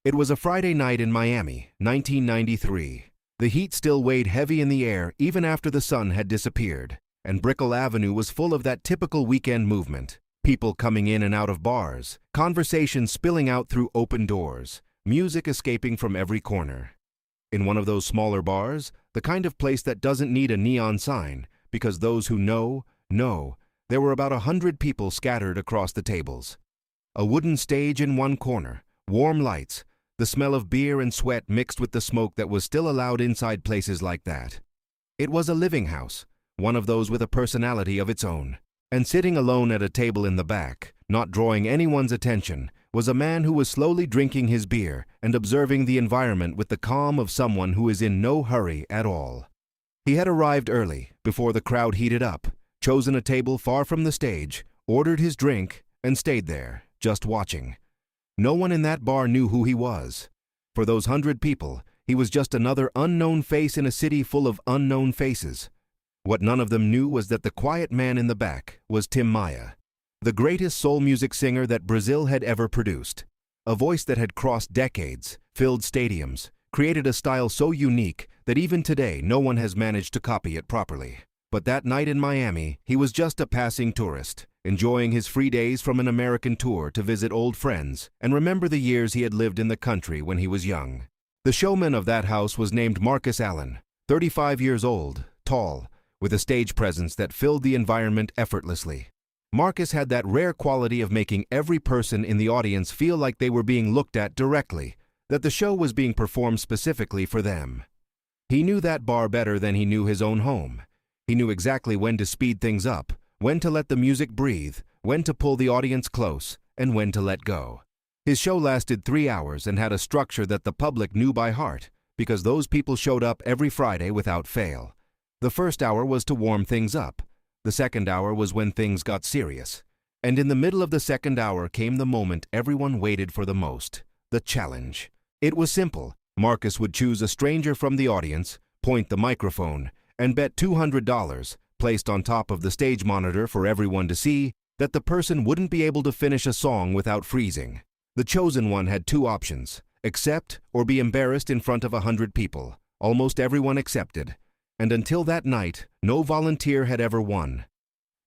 It was a Friday night in Miami, 1993. The heat still weighed heavy in the air even after the sun had disappeared, and Brickell Avenue was full of that typical weekend movement. People coming in and out of bars, conversation spilling out through open doors, music escaping from every corner. In one of those smaller bars, the kind of place that doesn't need a neon sign, because those who know, there were about 100 people scattered across the tables. A wooden stage in one corner, warm lights, the smell of beer and sweat mixed with the smoke that was still allowed inside places like that. It was a living house, one of those with a personality of its own. And sitting alone at a table in the back, not drawing anyone's attention, was a man who was slowly drinking his beer and observing the environment with the calm of someone who is in no hurry at all. He had arrived early, before the crowd heated up, chosen a table far from the stage, ordered his drink, and stayed there, just watching. No one in that bar knew who he was. For those 100 people, he was just another unknown face in a city full of unknown faces. What none of them knew was that the quiet man in the back was Tim Maia, the greatest soul music singer that Brazil had ever produced. A voice that had crossed decades, filled stadiums, created a style so unique that even today no one has managed to copy it properly. But that night in Miami, he was just a passing tourist, enjoying his free days from an American tour to visit old friends and remember the years he had lived in the country when he was young. The showman of that house was named Marcus Allen, 35 years old, tall, with a stage presence that filled the environment effortlessly. Marcus had that rare quality of making every person in the audience feel like they were being looked at directly, that the show was being performed specifically for them. He knew that bar better than he knew his own home. He knew exactly when to speed things up, when to let the music breathe, when to pull the audience close, and when to let go. His show lasted 3 hours and had a structure that the public knew by heart, because those people showed up every Friday without fail. The first hour was to warm things up. The second hour was when things got serious. And in the middle of the second hour came the moment everyone waited for the most, the challenge. It was simple. Marcus would choose a stranger from the audience, point the microphone, and bet $200, placed on top of the stage monitor for everyone to see, that the person wouldn't be able to finish a song without freezing. The chosen one had 2 options: accept or be embarrassed in front of 100 people. Almost everyone accepted. And until that night, no volunteer had ever won.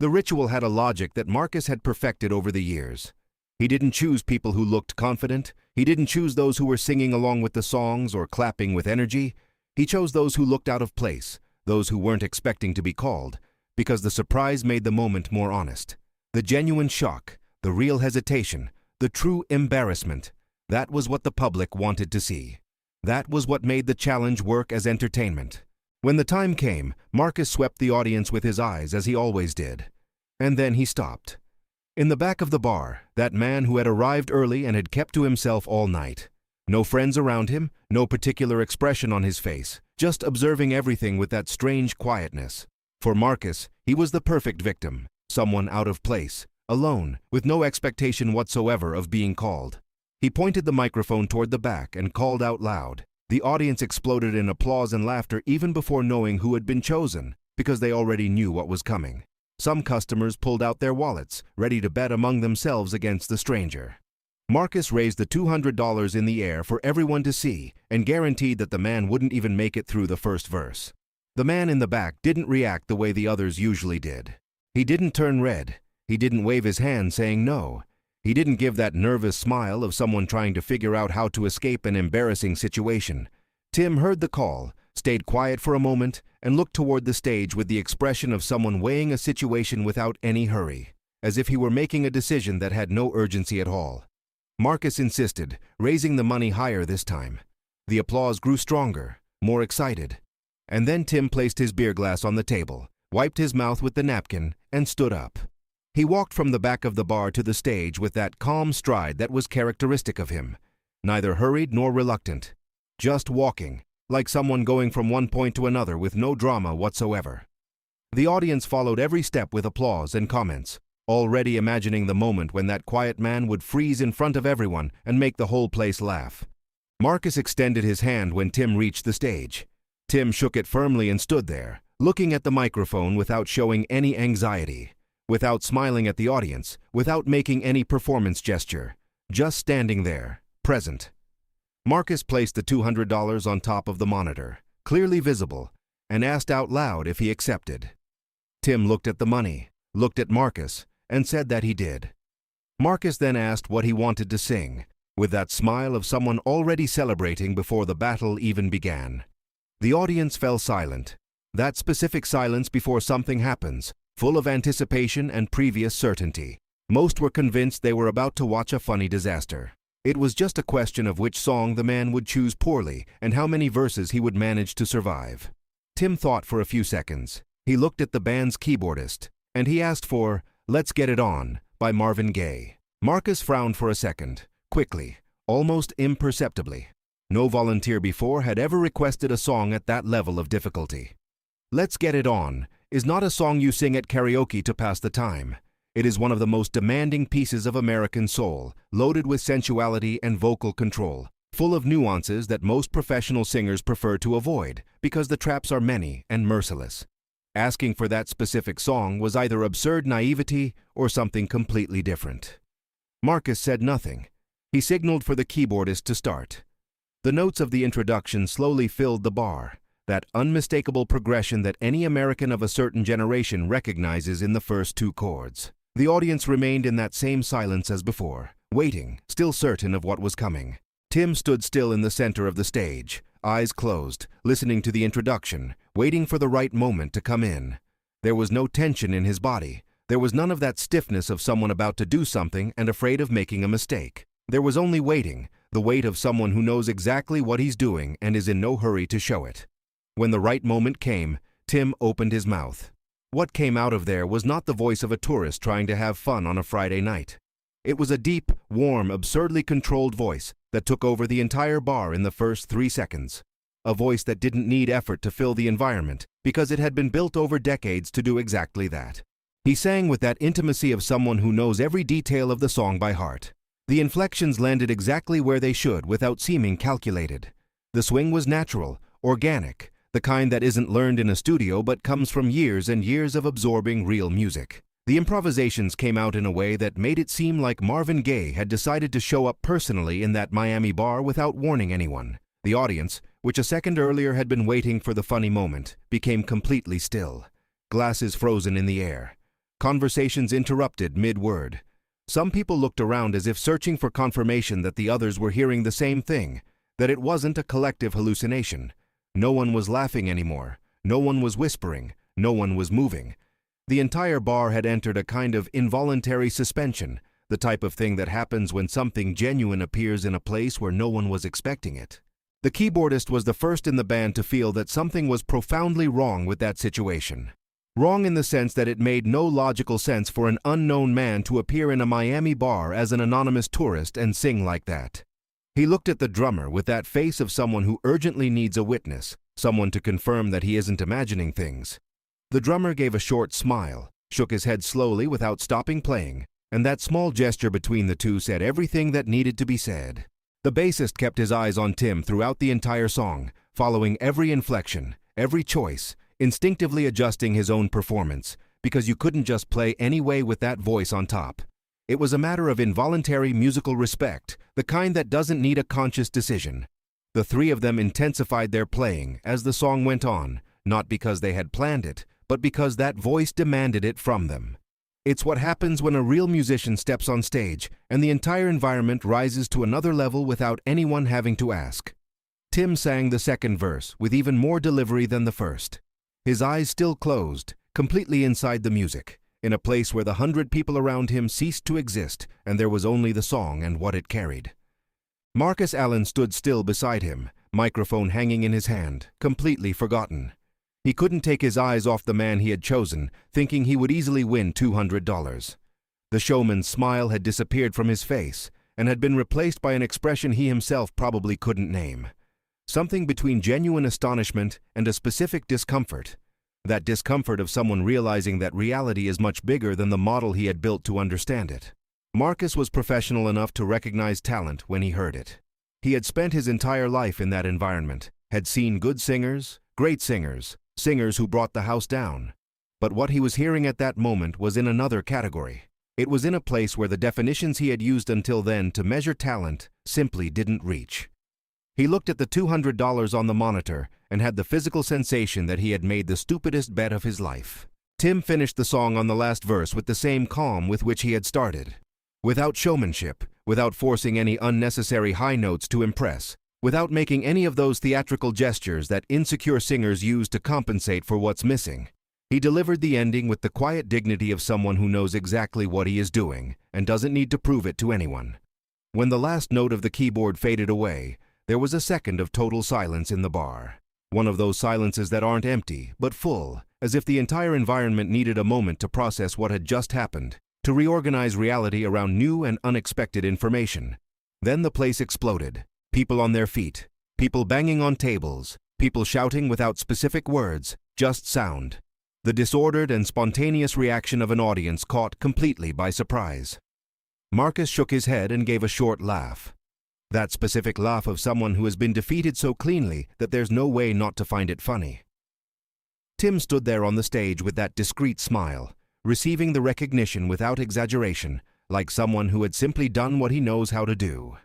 The ritual had a logic that Marcus had perfected over the years. He didn't choose people who looked confident. He didn't choose those who were singing along with the songs or clapping with energy. He chose those who looked out of place, those who weren't expecting to be called, because the surprise made the moment more honest. The genuine shock, the real hesitation, the true embarrassment, that was what the public wanted to see. That was what made the challenge work as entertainment. When the time came, Marcus swept the audience with his eyes as he always did. And then he stopped. In the back of the bar, that man who had arrived early and had kept to himself all night. No friends around him, no particular expression on his face, just observing everything with that strange quietness. For Marcus, he was the perfect victim, someone out of place, alone, with no expectation whatsoever of being called. He pointed the microphone toward the back and called out loud. The audience exploded in applause and laughter even before knowing who had been chosen, because they already knew what was coming. Some customers pulled out their wallets, ready to bet among themselves against the stranger. Marcus raised the $200 in the air for everyone to see and guaranteed that the man wouldn't even make it through the first verse. The man in the back didn't react the way the others usually did. He didn't turn red. He didn't wave his hand saying no. He didn't give that nervous smile of someone trying to figure out how to escape an embarrassing situation. Tim heard the call, stayed quiet for a moment, and looked toward the stage with the expression of someone weighing a situation without any hurry, as if he were making a decision that had no urgency at all. Marcus insisted, raising the money higher this time. The applause grew stronger, more excited. And then Tim placed his beer glass on the table, wiped his mouth with the napkin, and stood up. He walked from the back of the bar to the stage with that calm stride that was characteristic of him, neither hurried nor reluctant, just walking, like someone going from one point to another with no drama whatsoever. The audience followed every step with applause and comments, already imagining the moment when that quiet man would freeze in front of everyone and make the whole place laugh. Marcus extended his hand when Tim reached the stage. Tim shook it firmly and stood there, looking at the microphone without showing any anxiety, without smiling at the audience, without making any performance gesture, just standing there, present. Marcus placed the $200 on top of the monitor, clearly visible, and asked out loud if he accepted. Tim looked at the money, looked at Marcus, and said that he did. Marcus then asked what he wanted to sing, with that smile of someone already celebrating before the battle even began. The audience fell silent, that specific silence before something happens, full of anticipation and previous certainty. Most were convinced they were about to watch a funny disaster. It was just a question of which song the man would choose poorly and how many verses he would manage to survive. Tim thought for a few seconds. He looked at the band's keyboardist, and he asked for "Let's Get It On" by Marvin Gaye. Marcus frowned for a second, quickly, almost imperceptibly. No volunteer before had ever requested a song at that level of difficulty. "Let's Get It On" is not a song you sing at karaoke to pass the time. It is one of the most demanding pieces of American soul, loaded with sensuality and vocal control, full of nuances that most professional singers prefer to avoid because the traps are many and merciless. Asking for that specific song was either absurd naivety or something completely different. Marcus said nothing. He signaled for the keyboardist to start. The notes of the introduction slowly filled the bar, that unmistakable progression that any American of a certain generation recognizes in the first two chords. The audience remained in that same silence as before, waiting, still certain of what was coming. Tim stood still in the center of the stage, eyes closed, listening to the introduction, waiting for the right moment to come in. There was no tension in his body. There was none of that stiffness of someone about to do something and afraid of making a mistake. There was only waiting, the wait of someone who knows exactly what he's doing and is in no hurry to show it. When the right moment came, Tim opened his mouth. What came out of there was not the voice of a tourist trying to have fun on a Friday night. It was a deep, warm, absurdly controlled voice that took over the entire bar in the first 3 seconds. A voice that didn't need effort to fill the environment because it had been built over decades to do exactly that. He sang with that intimacy of someone who knows every detail of the song by heart. The inflections landed exactly where they should without seeming calculated. The swing was natural, organic, the kind that isn't learned in a studio but comes from years and years of absorbing real music. The improvisations came out in a way that made it seem like Marvin Gaye had decided to show up personally in that Miami bar without warning anyone. The audience, which a second earlier had been waiting for the funny moment, became completely still. Glasses frozen in the air. Conversations interrupted mid-word. Some people looked around as if searching for confirmation that the others were hearing the same thing, that it wasn't a collective hallucination. No one was laughing anymore. No one was whispering. No one was moving. The entire bar had entered a kind of involuntary suspension, the type of thing that happens when something genuine appears in a place where no one was expecting it. The keyboardist was the first in the band to feel that something was profoundly wrong with that situation. Wrong in the sense that it made no logical sense for an unknown man to appear in a Miami bar as an anonymous tourist and sing like that. He looked at the drummer with that face of someone who urgently needs a witness, someone to confirm that he isn't imagining things. The drummer gave a short smile, shook his head slowly without stopping playing, and that small gesture between the two said everything that needed to be said. The bassist kept his eyes on Tim throughout the entire song, following every inflection, every choice, instinctively adjusting his own performance, because you couldn't just play anyway with that voice on top. It was a matter of involuntary musical respect, the kind that doesn't need a conscious decision. The three of them intensified their playing as the song went on, not because they had planned it, but because that voice demanded it from them. It's what happens when a real musician steps on stage and the entire environment rises to another level without anyone having to ask. Tim sang the second verse with even more delivery than the first. His eyes still closed, completely inside the music, in a place where the 100 people around him ceased to exist and there was only the song and what it carried. Marcus Allen stood still beside him, microphone hanging in his hand, completely forgotten. He couldn't take his eyes off the man he had chosen, thinking he would easily win $200. The showman's smile had disappeared from his face and had been replaced by an expression he himself probably couldn't name. Something between genuine astonishment and a specific discomfort. That discomfort of someone realizing that reality is much bigger than the model he had built to understand it. Marcus was professional enough to recognize talent when he heard it. He had spent his entire life in that environment, had seen good singers, great singers, singers who brought the house down. But what he was hearing at that moment was in another category. It was in a place where the definitions he had used until then to measure talent simply didn't reach. He looked at the $200 on the monitor and had the physical sensation that he had made the stupidest bet of his life. Tim finished the song on the last verse with the same calm with which he had started. Without showmanship, without forcing any unnecessary high notes to impress, without making any of those theatrical gestures that insecure singers use to compensate for what's missing. He delivered the ending with the quiet dignity of someone who knows exactly what he is doing and doesn't need to prove it to anyone. When the last note of the keyboard faded away, there was a second of total silence in the bar. One of those silences that aren't empty, but full, as if the entire environment needed a moment to process what had just happened, to reorganize reality around new and unexpected information. Then the place exploded. People on their feet, people banging on tables, people shouting without specific words, just sound. The disordered and spontaneous reaction of an audience caught completely by surprise. Marcus shook his head and gave a short laugh. That specific laugh of someone who has been defeated so cleanly that there's no way not to find it funny. Tim stood there on the stage with that discreet smile, receiving the recognition without exaggeration, like someone who had simply done what he knows how to do.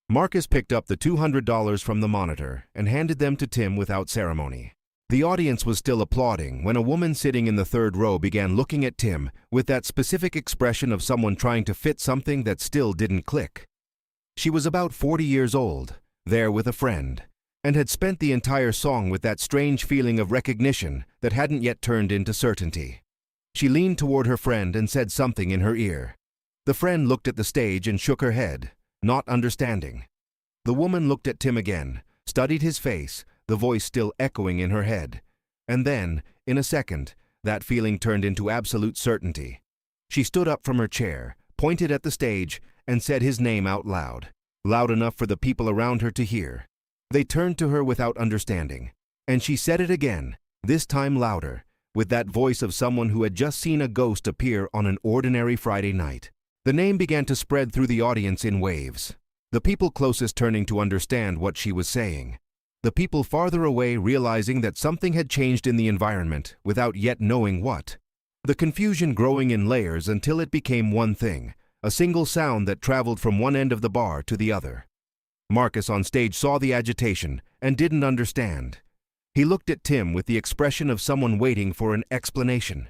Marcus picked up the $200 from the monitor and handed them to Tim without ceremony. The audience was still applauding when a woman sitting in the third row began looking at Tim with that specific expression of someone trying to fit something that still didn't click. She was about 40 years old, there with a friend, and had spent the entire song with that strange feeling of recognition that hadn't yet turned into certainty. She leaned toward her friend and said something in her ear. The friend looked at the stage and shook her head, not understanding. The woman looked at Tim again, studied his face, the voice still echoing in her head. And then, in a second, that feeling turned into absolute certainty. She stood up from her chair, pointed at the stage, and said his name out loud, loud enough for the people around her to hear. They turned to her without understanding, and she said it again, this time louder, with that voice of someone who had just seen a ghost appear on an ordinary Friday night. The name began to spread through the audience in waves, the people closest turning to understand what she was saying, the people farther away realizing that something had changed in the environment without yet knowing what. The confusion growing in layers until it became one thing, a single sound that traveled from one end of the bar to the other. Marcus on stage saw the agitation and didn't understand. He looked at Tim with the expression of someone waiting for an explanation.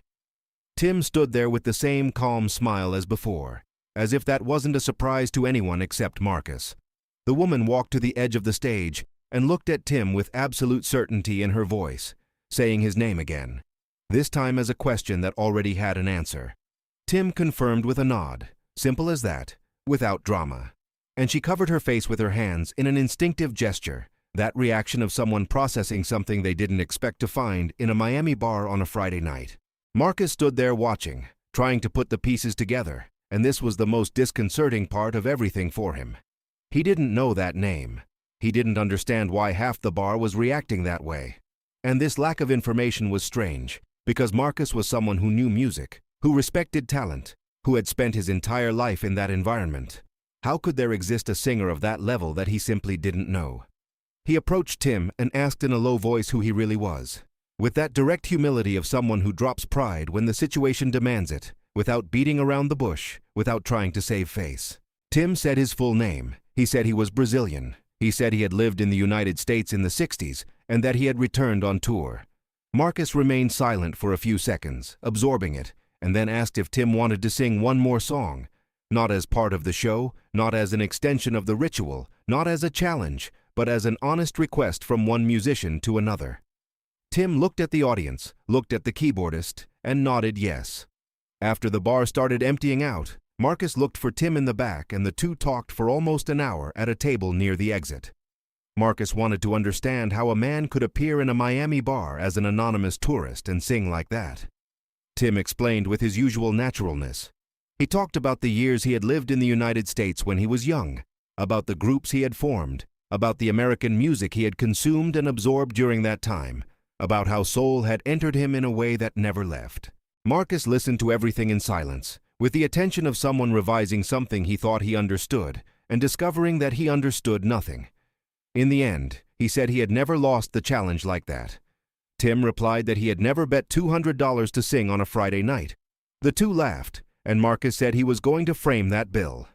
Tim stood there with the same calm smile as before, as if that wasn't a surprise to anyone except Marcus. The woman walked to the edge of the stage and looked at Tim with absolute certainty in her voice, saying his name again, this time as a question that already had an answer. Tim confirmed with a nod, simple as that, without drama. And she covered her face with her hands in an instinctive gesture, that reaction of someone processing something they didn't expect to find in a Miami bar on a Friday night. Marcus stood there watching, trying to put the pieces together, and this was the most disconcerting part of everything for him. He didn't know that name. He didn't understand why half the bar was reacting that way. And this lack of information was strange, because Marcus was someone who knew music, who respected talent, who had spent his entire life in that environment. How could there exist a singer of that level that he simply didn't know? He approached Tim and asked in a low voice who he really was, with that direct humility of someone who drops pride when the situation demands it, without beating around the bush, without trying to save face. Tim said his full name. He said he was Brazilian. He said he had lived in the United States in the 60s and that he had returned on tour. Marcus remained silent for a few seconds, absorbing it, and then asked if Tim wanted to sing one more song, not as part of the show, not as an extension of the ritual, not as a challenge, but as an honest request from one musician to another. Tim looked at the audience, looked at the keyboardist, and nodded yes. After the bar started emptying out, Marcus looked for Tim in the back and the two talked for almost an hour at a table near the exit. Marcus wanted to understand how a man could appear in a Miami bar as an anonymous tourist and sing like that. Tim explained with his usual naturalness. He talked about the years he had lived in the United States when he was young, about the groups he had formed, about the American music he had consumed and absorbed during that time, about how soul had entered him in a way that never left. Marcus listened to everything in silence, with the attention of someone revising something he thought he understood and discovering that he understood nothing. In the end, he said he had never lost the challenge like that. Tim replied that he had never bet $200 to sing on a Friday night. The two laughed, and Marcus said he was going to frame that bill.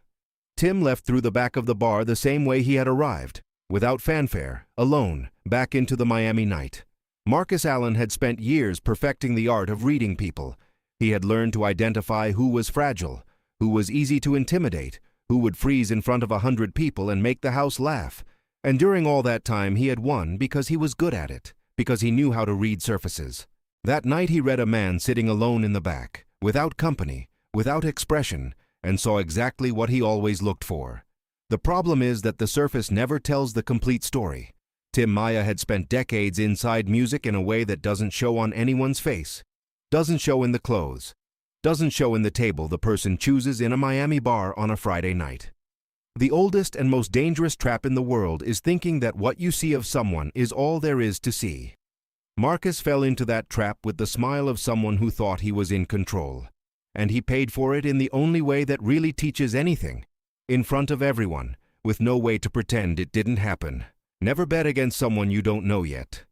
Tim left through the back of the bar the same way he had arrived, without fanfare, alone, back into the Miami night. Marcus Allen had spent years perfecting the art of reading people. He had learned to identify who was fragile, who was easy to intimidate, who would freeze in front of 100 people and make the house laugh. And during all that time he had won because he was good at it, because he knew how to read surfaces. That night he read a man sitting alone in the back, without company, without expression, and saw exactly what he always looked for. The problem is that the surface never tells the complete story. Tim Maya had spent decades inside music in a way that doesn't show on anyone's face, doesn't show in the clothes, doesn't show in the table the person chooses in a Miami bar on a Friday night. The oldest and most dangerous trap in the world is thinking that what you see of someone is all there is to see. Marcus fell into that trap with the smile of someone who thought he was in control. And he paid for it in the only way that really teaches anything. In front of everyone, with no way to pretend it didn't happen. Never bet against someone you don't know yet.